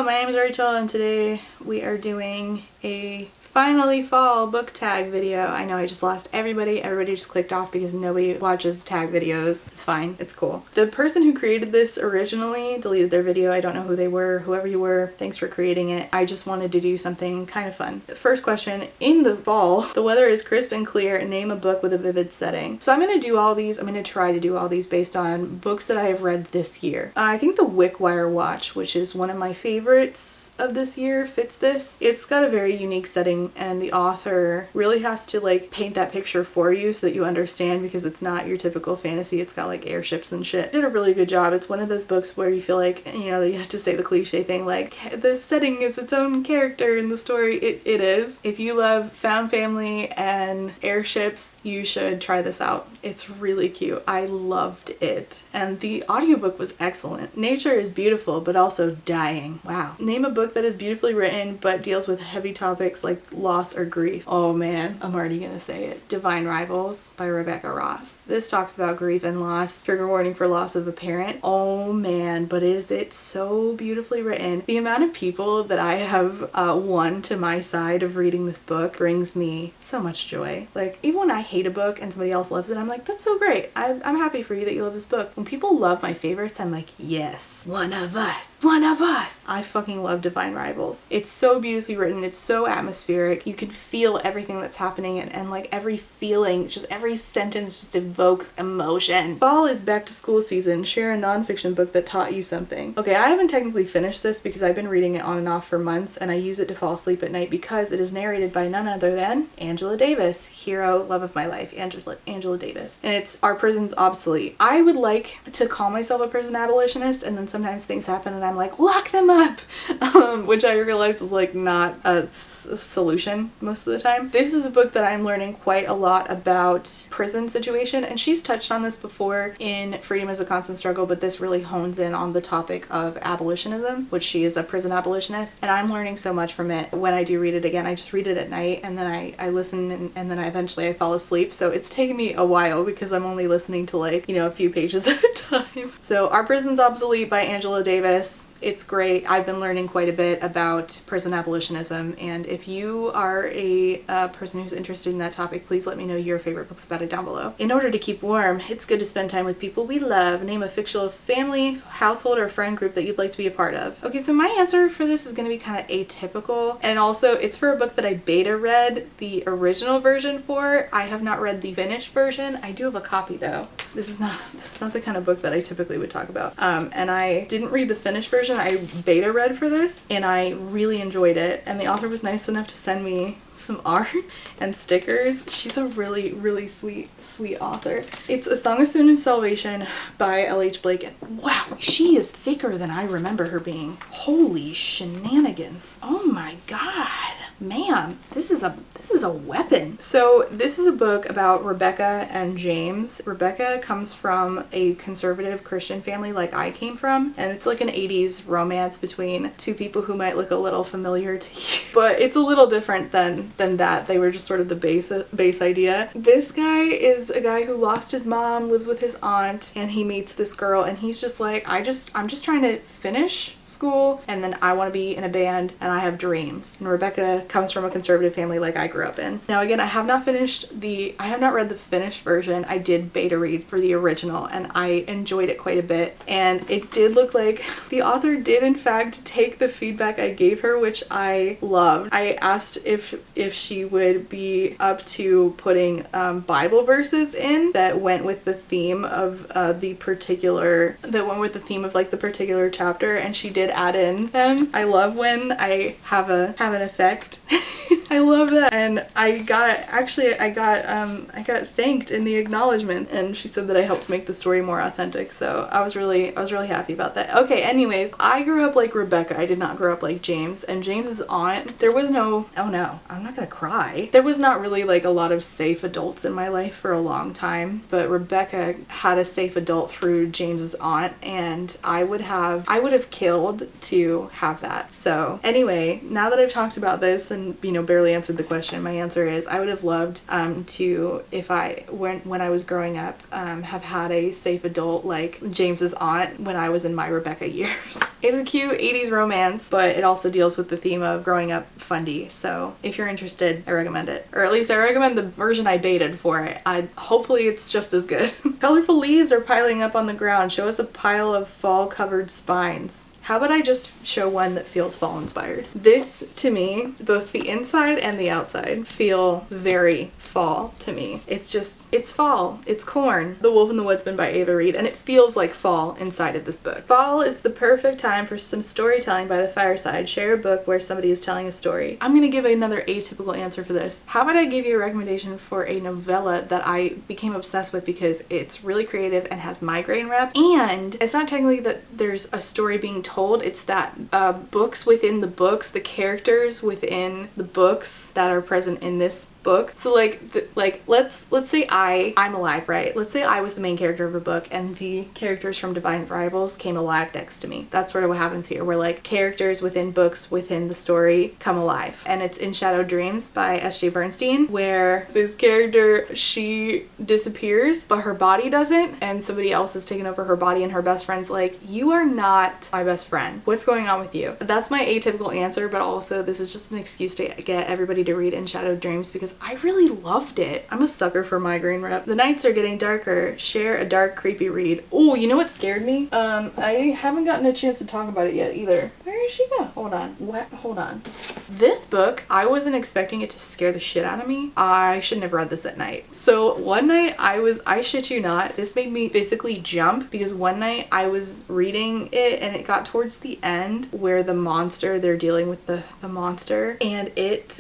Hello, my name is Rachel and today we are doing a finally fall book tag video. I know I just lost everybody. Everybody just clicked off because nobody watches tag videos. It's fine. It's cool. The person who created this originally deleted their video. I don't know who they were. Whoever you were, thanks for creating it. I just wanted to do something kind of fun. The first question, in the fall, the weather is crisp and clear. Name a book with a vivid setting. So I'm going to do all these. I'm going to try to do all these based on books that I have read this year. I think the Wickwire Watch, which is one of my favorites of this year, fits this. It's got a very unique setting and the author really has to like paint that picture for you so that you understand, because it's not your typical fantasy. It's got like airships and shit. Did a really good job. It's one of those books where you feel like, you know, you have to say the cliche thing like the setting is its own character in the story. It is. If you love found family and airships, you should try this out. It's really cute. I loved it. And the audiobook was excellent. Nature is beautiful but also dying. Wow. Name a book that is beautifully written but deals with heavy topics like loss or grief. Oh man, I'm already gonna say it. Divine Rivals by Rebecca Ross. This talks about grief and loss. Trigger warning for loss of a parent. Oh man, but is it so beautifully written. The amount of people that I have won to my side of reading this book brings me so much joy. Like, even when I hate a book and somebody else loves it, I'm like, that's so great. I'm happy for you that you love this book. When people love my favorites, I'm like, yes, one of us. One of us. I fucking love Divine Rivals. It's so beautifully written. It's so atmospheric. You can feel everything that's happening and like every feeling, just every sentence just evokes emotion. Fall is back to school season. Share a nonfiction book that taught you something. Okay, I haven't technically finished this because I've been reading it on and off for months and I use it to fall asleep at night because it is narrated by none other than Angela Davis. Hero, love of my life, Angela Davis. And it's Our Prison's Obsolete. I would like to call myself a prison abolitionist, and then sometimes things happen and I'm like, lock them up, which I realize is like not a solution most of the time. This is a book that I'm learning quite a lot about prison situation, and she's touched on this before in Freedom is a Constant Struggle, but this really hones in on the topic of abolitionism, which she is a prison abolitionist, and I'm learning so much from it. When I do read it again, I just read it at night and then I listen and then eventually I fall asleep, so it's taken me a while because I'm only listening to like, you know, a few pages at a time. So Our Prison's Obsolete by Angela Davis. It's great. I've been learning quite a bit about prison abolitionism, and if you are a person who's interested in that topic, please let me know your favorite books about it down below. In order to keep warm, it's good to spend time with people we love. Name a fictional family, household, or friend group that you'd like to be a part of. Okay, so my answer for this is going to be kind of atypical, and also it's for a book that I beta read the original version for. I have not read the finished version. I do have a copy though. This is not the kind of book that I typically would talk about. And I didn't read the finished version. I beta read for this and I really enjoyed it, and the author was nice enough to send me some art and stickers. She's a really, really sweet author. It's A Song of Sin and Salvation by L.H. Blake, and wow, she is thicker than I remember her being. Holy shenanigans. Oh my god. Man, this is a weapon. So this is a book about Rebecca and James. Rebecca comes from a conservative Christian family like I came from, and it's like an 80s romance between two people who might look a little familiar to you, but it's a little different than that. They were just sort of the base idea. This guy is a guy who lost his mom, lives with his aunt, and he meets this girl and he's just like, I'm just trying to finish school and then I want to be in a band and I have dreams. And Rebecca comes from a conservative family like I grew up in. Now again, I have not read the finished version. I did beta read for the original and I enjoyed it quite a bit, and it did look like the author did in fact take the feedback I gave her, which I loved. I asked if she would be up to putting Bible verses in that went with the theme of the particular chapter, and she did add in them. I love when I have an effect. I love that. And I got thanked in the acknowledgement, and she said that I helped make the story more authentic, so I was really happy about that. Okay, anyways, I grew up like Rebecca. I did not grow up like James, and James's aunt, there was no, oh no, I'm not gonna cry. There was not really like a lot of safe adults in my life for a long time, but Rebecca had a safe adult through James's aunt, and I would have killed to have that. So anyway, now that I've talked about this and even, you know, barely answered the question. My answer is I would have loved to, if when I was growing up, have had a safe adult like James's aunt when I was in my Rebecca years. It's a cute 80s romance, but it also deals with the theme of growing up fundy. So if you're interested, I recommend it. Or at least I recommend the version I baited for it. Hopefully it's just as good. Colorful leaves are piling up on the ground. Show us a pile of fall-covered spines. How about I just show one that feels fall inspired? This, to me, both the inside and the outside feel very fall to me. It's fall. It's corn. The Wolf and the Woodsman by Ava Reed, and it feels like fall inside of this book. Fall is the perfect time for some storytelling by the fireside. Share a book where somebody is telling a story. I'm gonna give another atypical answer for this. How about I give you a recommendation for a novella that I became obsessed with because it's really creative and has migraine rep, and it's not technically that there's a story being told, it's that books within the books, the characters within the books that are present in this book. So let's say I'm alive, right? Let's say I was the main character of a book and the characters from Divine Rivals came alive next to me. That's sort of what happens here, where like characters within books within the story come alive. And it's In Shadow Dreams by S.J. Bernstein, where this character, she disappears but her body doesn't, and somebody else is taking over her body, and her best friend's like, you are not my best friend. What's going on with you? That's my atypical answer, but also this is just an excuse to get everybody to read In Shadow Dreams because I really loved it. I'm a sucker for migraine rep. The nights are getting darker. Share a dark, creepy read. Oh, you know what scared me? I haven't gotten a chance to talk about it yet either. Where is she go? Hold on. What? Hold on. This book, I wasn't expecting it to scare the shit out of me. I shouldn't have read this at night. So one night I shit you not, this made me basically jump because one night I was reading it and it got towards the end where they're dealing with the monster, and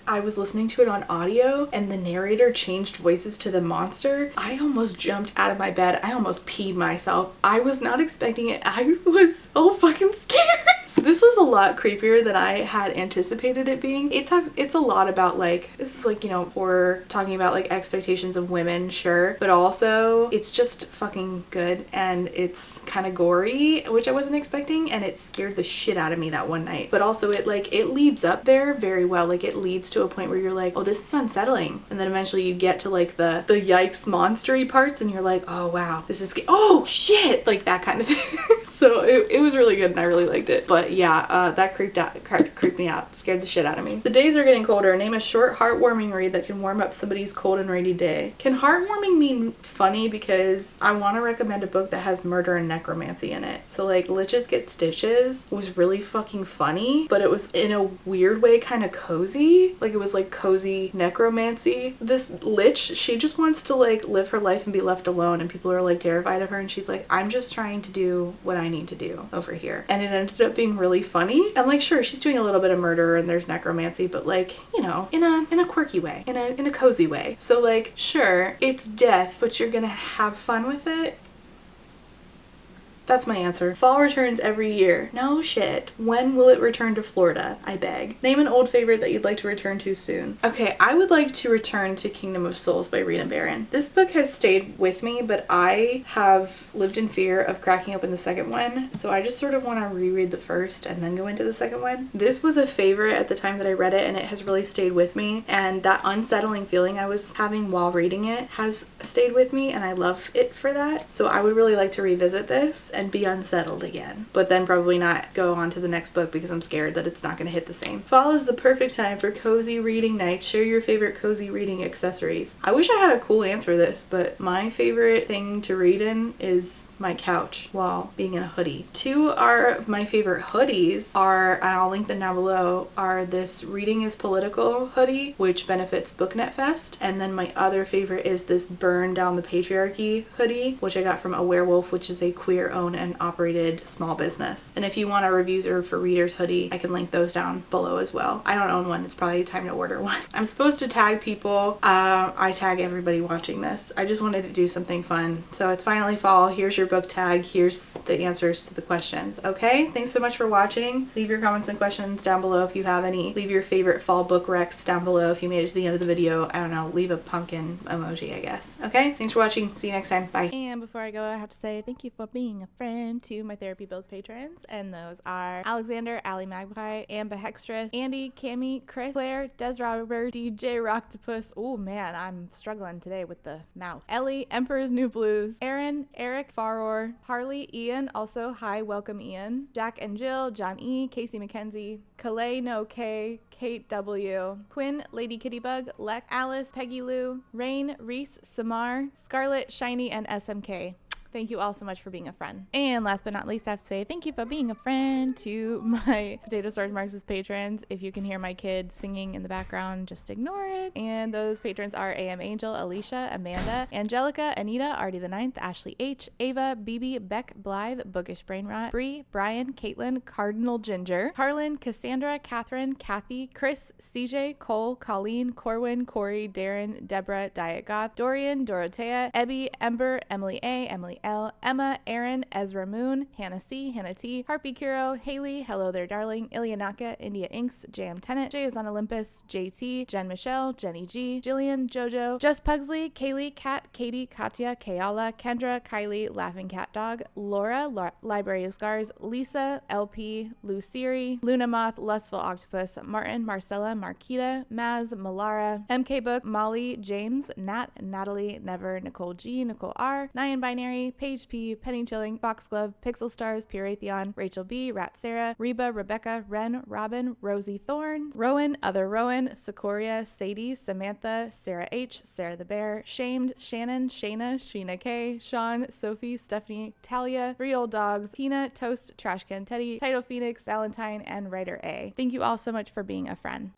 I was listening to it on audio and the narrator changed voices to the monster. I almost jumped out of my bed. I almost peed myself. I was not expecting it. I was so fucking scared. So this was a lot creepier than I had anticipated it being. It's a lot about like, this is like, you know, we're talking about like expectations of women, sure, but also it's just fucking good and it's kind of gory, which I wasn't expecting, and it scared the shit out of me that one night. But also it leads up there very well. Like it leads to a point where you're like, oh, this is unsettling, and then eventually you get to like the yikes monstery parts and you're like, oh wow, this is oh shit, like that kind of thing. So it was really good and I really liked it. But yeah, that creeped me out, scared the shit out of me. The days are getting colder. Name a short, heartwarming read that can warm up somebody's cold and rainy day. Can heartwarming mean funny? Because I want to recommend a book that has murder and necromancy in it. So like Liches Get Stitches was really fucking funny, but it was in a weird way kind of cozy. Like it was like cozy necromancy. This Lich, she just wants to like live her life and be left alone, and people are like terrified of her, and she's like, I'm just trying to do what I need to do over here. And it ended up being really funny. And like, sure, she's doing a little bit of murder and there's necromancy, but like, you know, in a quirky way, in a cozy way. So like, sure, it's death, but you're gonna have fun with it. That's my answer. Fall returns every year. No shit. When will it return to Florida? I beg. Name an old favorite that you'd like to return to soon. Okay, I would like to return to Kingdom of Souls by Rita Barron. This book has stayed with me, but I have lived in fear of cracking open the second one, so I just sort of want to reread the first and then go into the second one. This was a favorite at the time that I read it, and it has really stayed with me, and that unsettling feeling I was having while reading it has stayed with me, and I love it for that. So I would really like to revisit this and be unsettled again, but then probably not go on to the next book because I'm scared that it's not going to hit the same. Fall is the perfect time for cozy reading nights. Share your favorite cozy reading accessories. I wish I had a cool answer for this, but my favorite thing to read in is my couch while being in a hoodie. Two of my favorite hoodies are, and I'll link them down below, are this Reading is Political hoodie, which benefits BookNet Fest, and then my other favorite is this Burn Down the Patriarchy hoodie, which I got from A Werewolf, which is a queer-owned and operated small business. And if you want a reviews for readers hoodie, I can link those down below as well. I don't own one. It's probably time to order one. I'm supposed to tag people. I tag everybody watching this. I just wanted to do something fun. So it's finally fall. Here's your book tag. Here's the answers to the questions. Okay, thanks so much for watching. Leave your comments and questions down below if you have any. Leave your favorite fall book recs down below if you made it to the end of the video. I don't know, leave a pumpkin emoji, I guess. Okay, thanks for watching. See you next time. Bye. And before I go, I have to say thank you for being a friend to my Therapy Bills patrons, and those are Alexander, Ali Magpie, Amba Hextra, Andy, Cami, Chris, Claire, Des Robert, DJ Roctopus. Oh man, I'm struggling today with the mouth. Ellie, Emperor's New Blues, Aaron, Eric, Faror, Harley, Ian, also hi, welcome Ian, Jack and Jill, John E, Casey McKenzie, Calais No K, Kate W, Quinn, Lady Kittybug, Lek, Alice, Peggy Lou, Rain, Reese, Samar, Scarlett, Shiny, and SMK. Thank you all so much for being a friend. And last but not least, I have to say thank you for being a friend to my Potato Stars Marxist patrons. If you can hear my kids singing in the background, just ignore it. And those patrons are AM Angel, Alicia, Amanda, Angelica, Anita, Artie the Ninth, Ashley H, Ava, BB, Beck, Blythe, Bookish Brainrot, Bree, Brian, Caitlin, Cardinal Ginger, Harlan, Cassandra, Catherine, Kathy, Chris, CJ, Cole, Colleen, Corwin, Corey, Darren, Deborah, Diet Goth, Dorian, Dorothea, Ebby, Ember, Emily A, Emily L, Emma, Aaron, Ezra Moon, Hannah C, Hannah T, Harpy Kuro, Haley, Hello There Darling, Ilianaka, India Inks, JM Tennant, Jay is on Olympus, JT, Jen Michelle, Jenny G, Jillian, Jojo, Just Pugsley, Kaylee, Kat, Katie, Katya, Kayala, Kendra, Kylie, Laughing Cat Dog, Laura, Library of Scars, Lisa, LP, Luciri, Luna Moth, Lustful Octopus, Martin, Marcella, Marquita, Maz, Malara, MK Book, Molly, James, Nat, Natalie, Never, Nicole G, Nicole R, Nyan Binary, Paige P, Penny Chilling, Foxglove, Pixel Stars, Puratheon, Rachel B, Rat Sarah, Reba, Rebecca, Ren, Robin, Rosie Thorne, Rowan, Other Rowan, Secoria, Sadie, Samantha, Sarah H, Sarah the Bear, Shamed, Shannon, Shayna, Sheena K, Sean, Sophie, Stephanie, Talia, 3 Old Dogs, Tina, Toast, Trashcan Teddy, Title Phoenix, Valentine, and Writer A. Thank you all so much for being a friend.